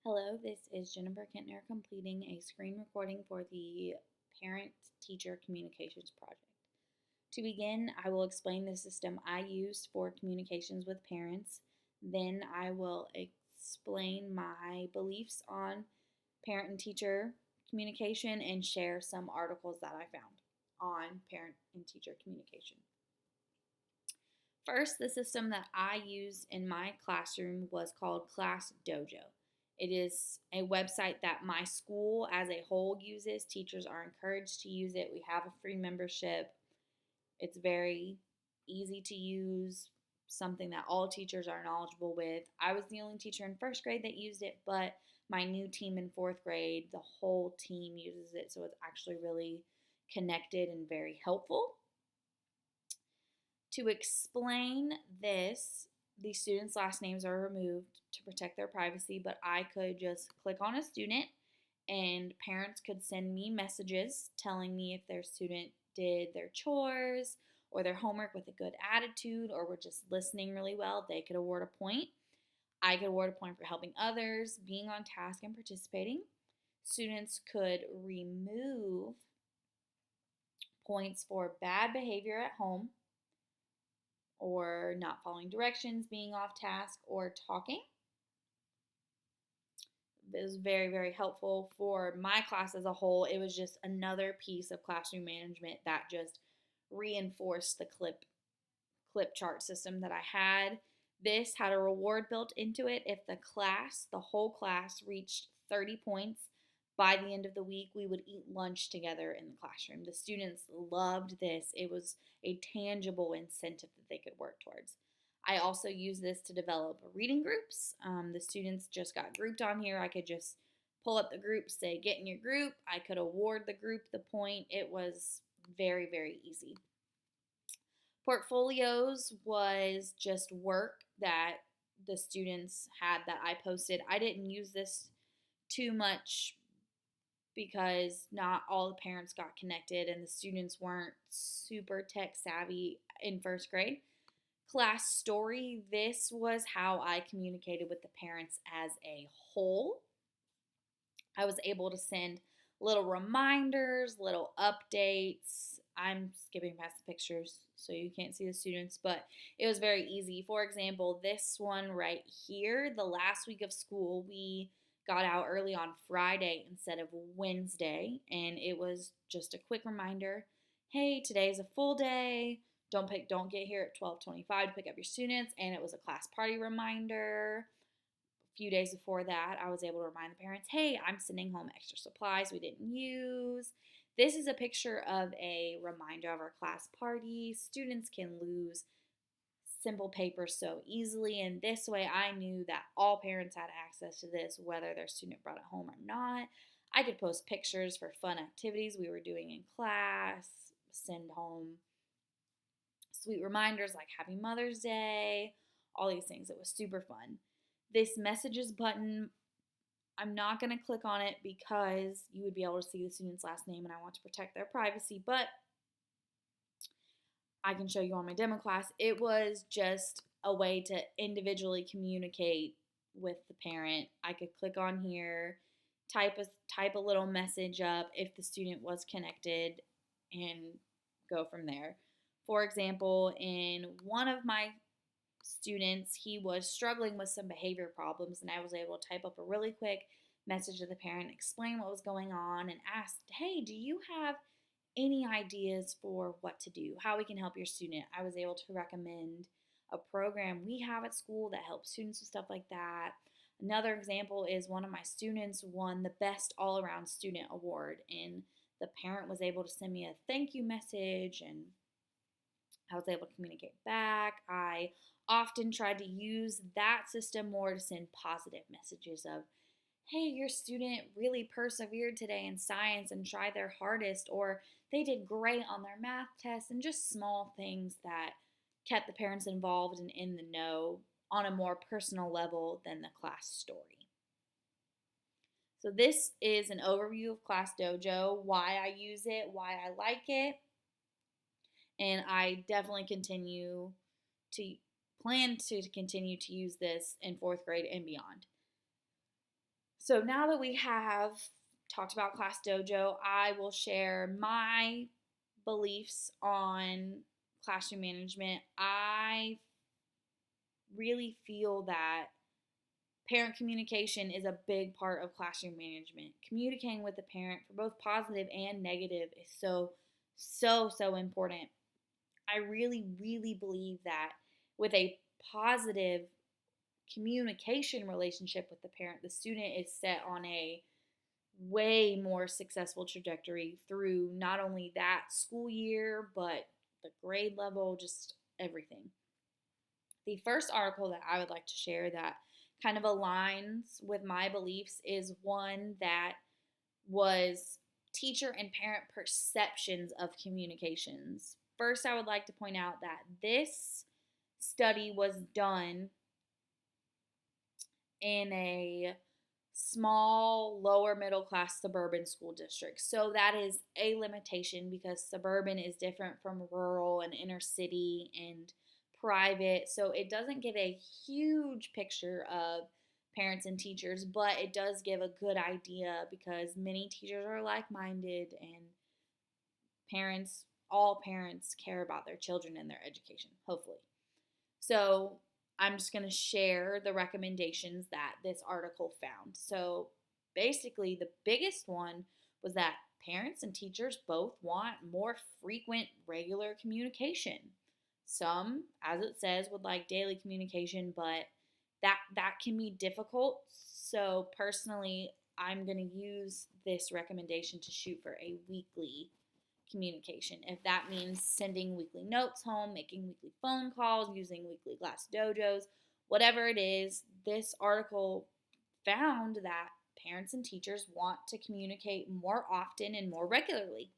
Hello, this is Jennifer Kentner completing a screen recording for the Parent Teacher Communications Project. To begin, I will explain the system I used for communications with parents. Then I will explain my beliefs on parent and teacher communication and share some articles that I found on parent and teacher communication. First, the system that I used in my classroom was called Class Dojo. It is a website that my school as a whole uses. Teachers are encouraged to use it. We have a free membership. It's very easy to use, something that all teachers are knowledgeable with. I was the only teacher in first grade that used it, but my new team in fourth grade, the whole team uses it, so it's actually really connected and very helpful. To explain this, the students' last names are removed to protect their privacy, but I could just click on a student and parents could send me messages telling me if their student did their chores or their homework with a good attitude or were just listening really well. They could award a point. I could award a point for helping others, being on task, and participating. Students could remove points for bad behavior at home or not following directions, being off task, or talking. It was very, very helpful for my class as a whole. It was just another piece of classroom management that just reinforced the clip chart system that I had. This had a reward built into it. If the whole class reached 30 points by the end of the week, we would eat lunch together in the classroom. The students loved this. It was a tangible incentive that they could work towards. I also use this to develop reading groups. The students just got grouped on here. I could just pull up the group, say, get in your group. I could award the group the point. It was very, very easy. Portfolios was just work that the students had that I posted. I didn't use this too much because not all the parents got connected and the students weren't super tech savvy in first grade. Class story, this was how I communicated with the parents as a whole. I was able to send little reminders, little updates. I'm skipping past the pictures so you can't see the students, but it was very easy. For example, this one right here, the last week of school, we got out early on Friday instead of Wednesday, and it was just a quick reminder, hey, today's a full day. Don't get here at 12:25 to pick up your students, and it was a class party reminder. Few days before that, I was able to remind the parents, hey, I'm sending home extra supplies we didn't use. This is a picture of a reminder of our class party. Students can lose simple papers so easily, and this way I knew that all parents had access to this, whether their student brought it home or not. I could post pictures for fun activities we were doing in class, send home sweet reminders like Happy Mother's Day, all these things. It was super fun. This messages button, I'm not going to click on it because you would be able to see the student's last name and I want to protect their privacy, but I can show you on my demo class. It was just a way to individually communicate with the parent. I could click on here, type a little message up if the student was connected, and go from there. For example, in one of my students, he was struggling with some behavior problems, and I was able to type up a really quick message to the parent, explain what was going on, and asked, hey, do you have any ideas for what to do, how we can help your student? I was able to recommend a program we have at school that helps students with stuff like that. Another example is one of my students won the Best All Around Student Award, and the parent was able to send me a thank you message, and I was able to communicate back. I often tried to use that system more to send positive messages of, hey, your student really persevered today in science and tried their hardest, or they did great on their math test, and just small things that kept the parents involved and in the know on a more personal level than the class story. So this is an overview of Class Dojo, why I use it, why I like it, and I definitely plan to continue to use this in fourth grade and beyond. So now that we have talked about Class Dojo, I will share my beliefs on classroom management. I really feel that parent communication is a big part of classroom management. Communicating with the parent for both positive and negative is so important. I really believe that with a positive communication relationship with the parent, the student is set on a way more successful trajectory through not only that school year, but the grade level, just everything. The first article that I would like to share that kind of aligns with my beliefs is one that was teacher and parent perceptions of communications. First, I would like to point out that this study was done in a small, lower middle class suburban school district. So that is a limitation because suburban is different from rural and inner city and private. So it doesn't give a huge picture of parents and teachers, but it does give a good idea because many teachers are like minded and all parents care about their children and their education, hopefully. So I'm just going to share the recommendations that this article found. So basically, the biggest one was that parents and teachers both want more frequent, regular communication. Some, as it says, would like daily communication, but that can be difficult. So personally, I'm going to use this recommendation to shoot for a weekly communication. If that means sending weekly notes home, making weekly phone calls, using weekly Class Dojos, whatever it is, this article found that parents and teachers want to communicate more often and more regularly.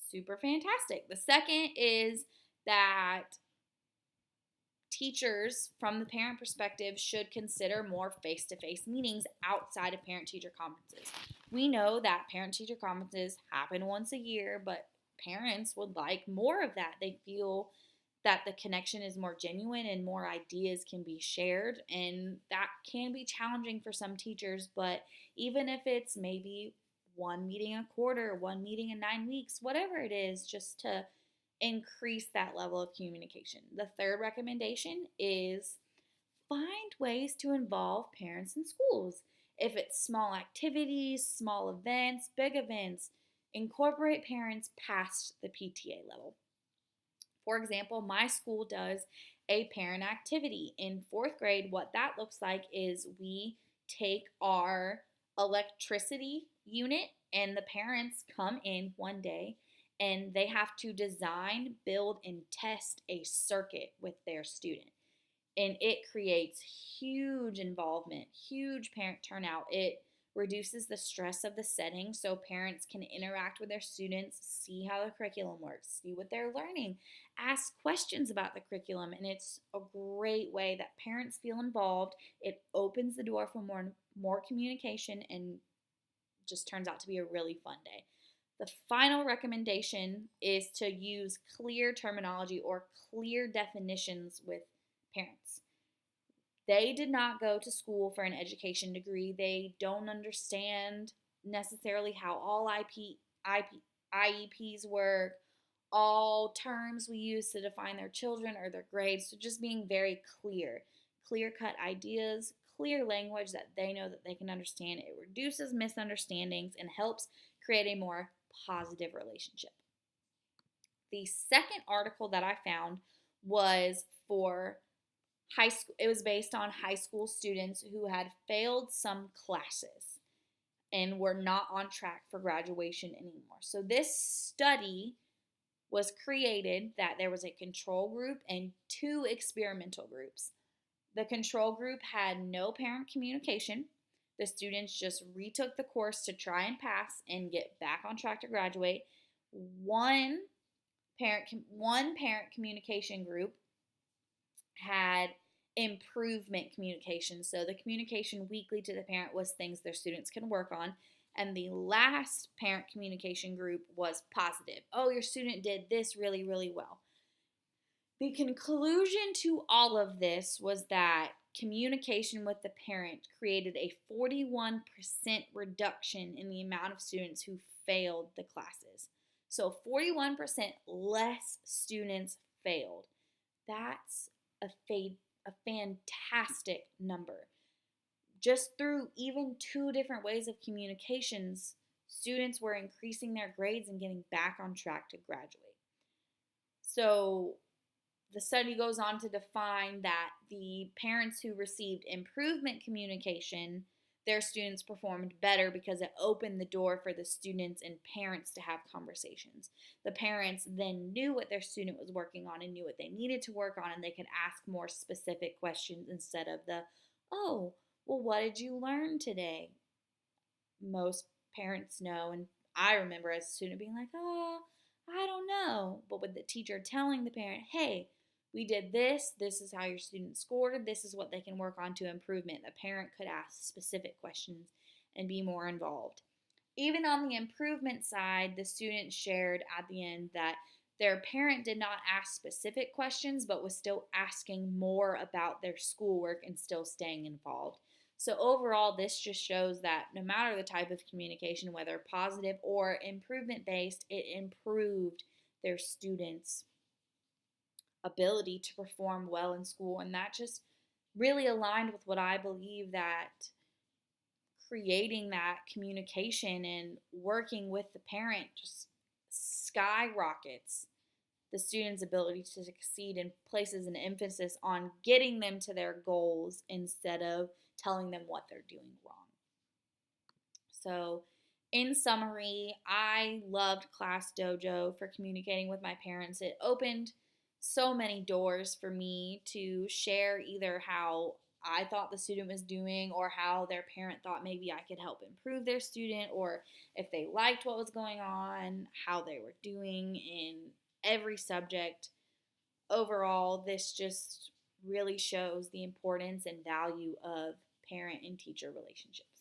Super fantastic. The second is that teachers, from the parent perspective, should consider more face-to-face meetings outside of parent-teacher conferences. We know that parent-teacher conferences happen once a year, but parents would like more of that. They feel that the connection is more genuine and more ideas can be shared, and that can be challenging for some teachers, but even if it's maybe one meeting a quarter, one meeting in 9 weeks, whatever it is, just to increase that level of communication. The third recommendation is find ways to involve parents in schools. If it's small activities, small events, big events, incorporate parents past the PTA level. For example, my school does a parent activity. In fourth grade, what that looks like is we take our electricity unit and the parents come in one day and they have to design, build, and test a circuit with their student. And it creates huge involvement, huge parent turnout. It reduces the stress of the setting so parents can interact with their students, see how the curriculum works, see what they're learning, ask questions about the curriculum. And it's a great way that parents feel involved. It opens the door for more communication and just turns out to be a really fun day. The final recommendation is to use clear terminology or clear definitions with parents. They did not go to school for an education degree. They don't understand necessarily how all IEPs work, all terms we use to define their children or their grades. So just being very clear-cut ideas, clear language that they know that they can understand. It reduces misunderstandings and helps create a more positive relationship. The second article that I found was for high school. It was based on high school students who had failed some classes and were not on track for graduation anymore. So this study was created that there was a control group and 2 experimental groups. The control group had no parent communication. The students just retook the course to try and pass and get back on track to graduate. One parent communication group had improvement communication. So the communication weekly to the parent was things their students can work on. And the last parent communication group was positive. Oh, your student did this really well. The conclusion to all of this was that communication with the parent created a 41% reduction in the amount of students who failed the classes. So 41% less students failed. That's a fantastic number. Just through even 2 different ways of communications, students were increasing their grades and getting back on track to graduate. So the study goes on to define that the parents who received improvement communication, their students performed better because it opened the door for the students and parents to have conversations. The parents then knew what their student was working on and knew what they needed to work on, and they could ask more specific questions instead of oh, well, what did you learn today? Most parents know, and I remember as a student being like, oh, I don't know. But with the teacher telling the parent, hey, we did this, this is how your student scored, this is what they can work on to improvement, the parent could ask specific questions and be more involved. Even on the improvement side, the students shared at the end that their parent did not ask specific questions, but was still asking more about their schoolwork and still staying involved. So overall, this just shows that no matter the type of communication, whether positive or improvement based, it improved their students' ability to perform well in school. And that just really aligned with what I believe, that creating that communication and working with the parent just skyrockets the student's ability to succeed and places an emphasis on getting them to their goals instead of telling them what they're doing wrong. So, in summary, I loved Class Dojo for communicating with my parents. It opened so many doors for me to share either how I thought the student was doing or how their parent thought maybe I could help improve their student, or if they liked what was going on, how they were doing in every subject. Overall, this just really shows the importance and value of parent and teacher relationships.